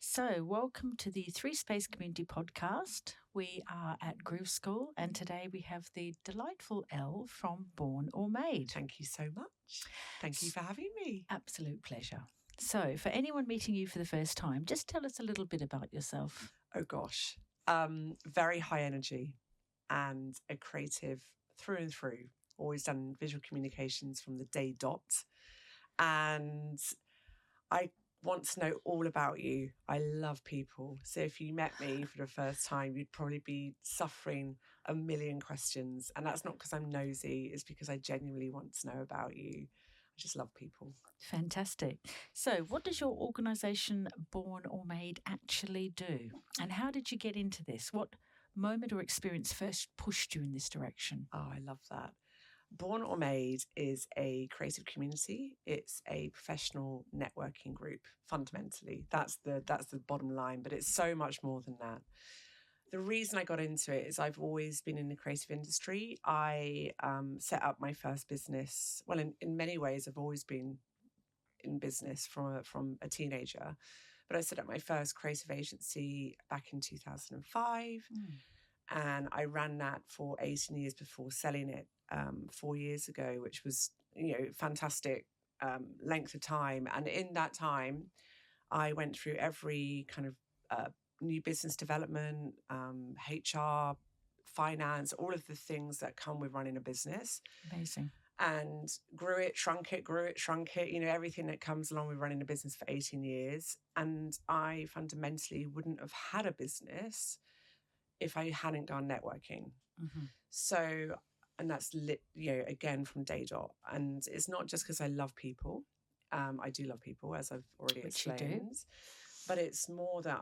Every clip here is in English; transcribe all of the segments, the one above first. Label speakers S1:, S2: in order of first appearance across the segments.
S1: So, welcome to the Three Space Community Podcast. We are at Grooveschool, and today we have the delightful Elle from Born or Made.
S2: Thank you so much. Thank you for having me.
S1: Absolute pleasure. So, for anyone meeting you for the first time, just tell us a little bit about yourself.
S2: Oh gosh, very high energy and a creative through and through. Always done visual communications from the day dot, and I want to know all about you. I love people. So if you met me for the first time, you'd probably be suffering a million questions. And that's not because I'm nosy, it's because I genuinely want to know about you. I just love people.
S1: Fantastic. So, what does your organisation Born or Made actually do? And how did you get into this? What moment or experience first pushed you in this direction?
S2: Oh, I love that. Born or Made is a creative community. It's a professional networking group, fundamentally. That's the bottom line, but it's so much more than that. The reason I got into it is I've always been in the creative industry. I set up my first business. Well, in many ways, I've always been in business from a teenager. But I set up my first creative agency back in 2005. And I ran that for 18 years before selling it 4 years ago, which was, fantastic length of time. And in that time, I went through every kind of new business development, HR, finance, all of the things that come with running a business.
S1: Amazing.
S2: And grew it, shrunk it, everything that comes along with running a business for 18 years. And I fundamentally wouldn't have had a business if I hadn't gone networking.
S1: Mm-hmm.
S2: So, and that's again from day dot. And it's not just because I love people. I do love people, as I've already explained. But it's more that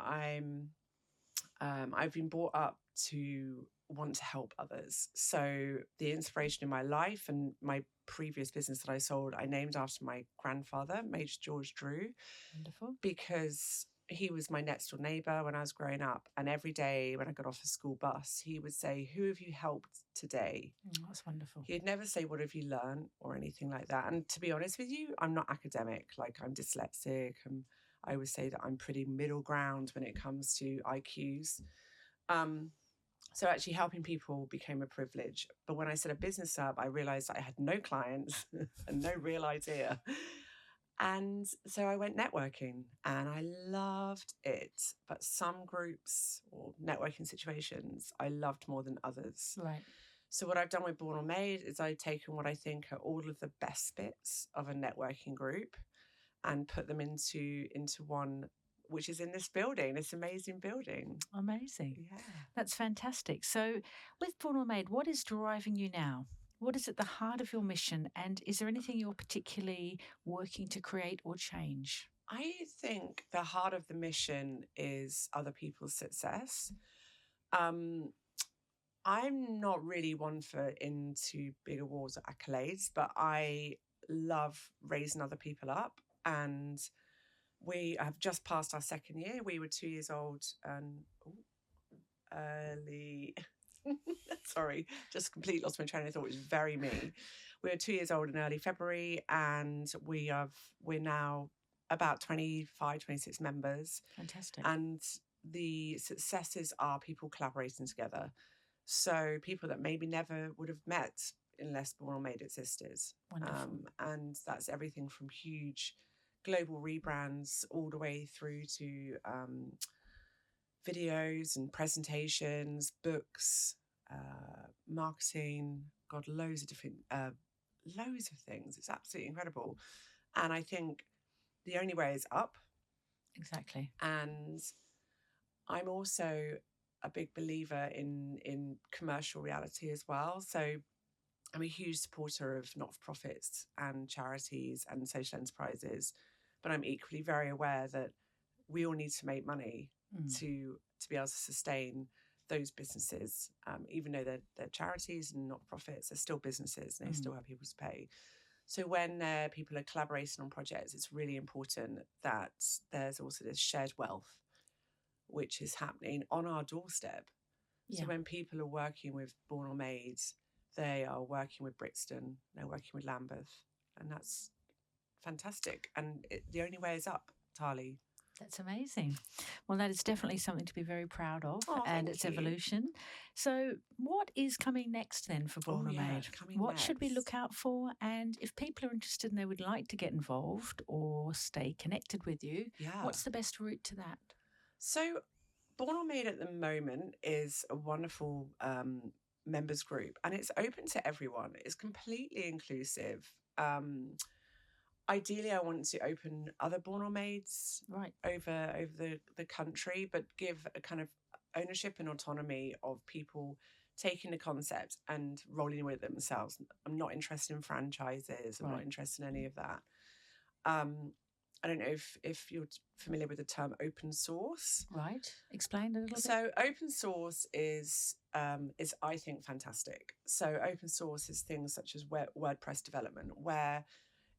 S2: I've been brought up to want to help others. So the inspiration in my life and my previous business that I sold, I named after my grandfather, Major George Drew.
S1: Wonderful.
S2: Because he was my next door neighbour when I was growing up. And every day when I got off the school bus, he would say, "Who have you helped today?"
S1: That's wonderful.
S2: He'd never say, "What have you learned?" or anything like that. And to be honest with you, I'm not academic. Like, I'm dyslexic. And I always say that I'm pretty middle ground when it comes to IQs. So actually helping people became a privilege. But when I set a business up, I realised I had no clients and no real idea. And so I went networking and I loved it. But some groups or networking situations I loved more than others.
S1: Right.
S2: So what I've done with Born or Made is I've taken what I think are all of the best bits of a networking group and put them into one, which is in this building, this amazing building.
S1: Amazing.
S2: Yeah.
S1: That's fantastic. So with Born or Made, what is driving you now? What is at the heart of your mission? And is there anything you're particularly working to create or change?
S2: I think the heart of the mission is other people's success. I'm not really one for into big awards or accolades, but I love raising other people up. And we have just passed our second year. We were 2 years old and early... Sorry, just completely lost my train of thought. It was very me. We were 2 years old in early February, and we're now about 25, 26 members.
S1: Fantastic.
S2: And the successes are people collaborating together. So people that maybe never would have met unless Born or Made existed.
S1: Wonderful.
S2: And that's everything from huge global rebrands all the way through to videos and presentations, books, marketing, loads of things. It's absolutely incredible. And I think the only way is up.
S1: Exactly.
S2: And I'm also a big believer in commercial reality as well. So I'm a huge supporter of not-for-profits and charities and social enterprises, but I'm equally very aware that we all need to make money to be able to sustain those businesses, even though they're charities and not-for-profits, they're still businesses and they still have people to pay. So when people are collaborating on projects, it's really important that there's also this shared wealth, which is happening on our doorstep. Yeah. So when people are working with Born or Made, they are working with Brixton, they're working with Lambeth, and that's fantastic. And the only way is up, Tahlee.
S1: That's amazing. Well, that is definitely something to be very proud of
S2: Oh,
S1: and
S2: thank
S1: its
S2: you.
S1: evolution. So, what is coming next then for Born or Made?
S2: Coming
S1: What
S2: next.
S1: should we look out for? And if people are interested and they would like to get involved or stay connected with you, what's the best route to that?
S2: So, Born or Made at the moment is a wonderful members group, and it's open to everyone. It's completely inclusive. Ideally, I want to open other Born or Maids over the country, but give a kind of ownership and autonomy of people taking the concept and rolling with it themselves. I'm not interested in franchises. I'm not interested in any of that. I don't know if you're familiar with the term open source.
S1: Right. Explain a little bit.
S2: So open source is I think fantastic. So open source is things such as WordPress development, where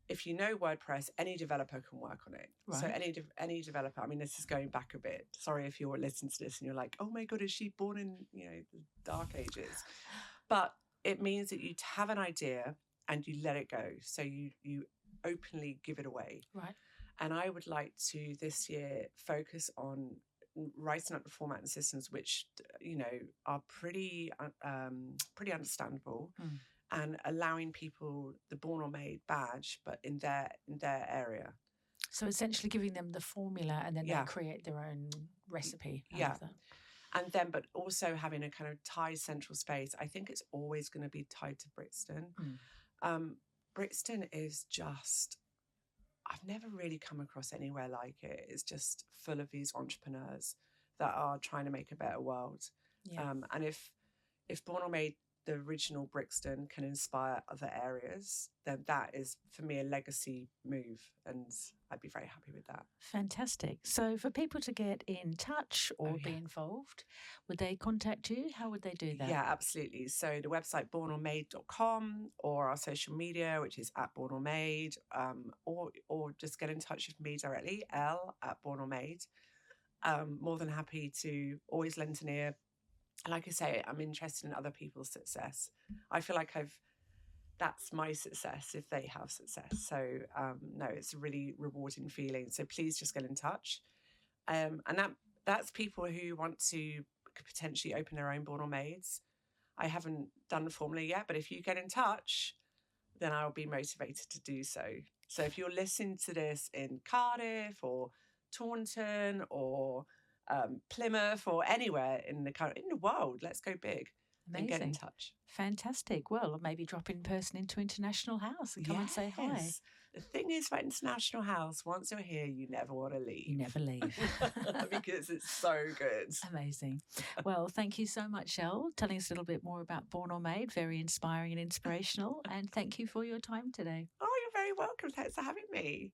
S2: if you know WordPress, any developer can work on it.
S1: Right.
S2: So any developer. I mean, this is going back a bit. Sorry if you're listening to this and you're like, oh my God, is she born in the dark ages? But it means that you have an idea and you let it go. So you openly give it away.
S1: Right.
S2: And I would like to this year focus on writing up the format and systems which are pretty understandable. And allowing people the Born or Made badge, but in their area.
S1: So essentially giving them the formula and then they create their own recipe.
S2: And then, but also having a kind of tied central space. I think it's always going to be tied to Brixton. Brixton is just, I've never really come across anywhere like it. It's just full of these entrepreneurs that are trying to make a better world. Yeah. And if Born or Made, the original Brixton, can inspire other areas, then that is, for me, a legacy move. And I'd be very happy with that.
S1: Fantastic. So for people to get in touch or be involved, would they contact you? How would they do that?
S2: Yeah, absolutely. So the website bornormade.com, or our social media, which is @bornormade, or just get in touch with me directly, Elle @bornormade. More than happy to always lend an ear. Like I say, I'm interested in other people's success. I feel like that's my success if they have success. So no, it's a really rewarding feeling. So please just get in touch. And that's people who want to potentially open their own Born or Maids. I haven't done the formula yet, but if you get in touch, then I'll be motivated to do so. So if you're listening to this in Cardiff or Taunton or Plymouth or anywhere in the world, let's go big.
S1: Amazing.
S2: And get in touch.
S1: Fantastic. Well, maybe drop in person into International House and come and say hi.
S2: The thing is about International House, once you're here, you never want to leave.
S1: You never leave.
S2: Because it's so good.
S1: Amazing. Well, thank you so much, Elle, telling us a little bit more about Born or Made. Very inspiring and inspirational. And thank you for your time today.
S2: Oh, you're very welcome. Thanks for having me.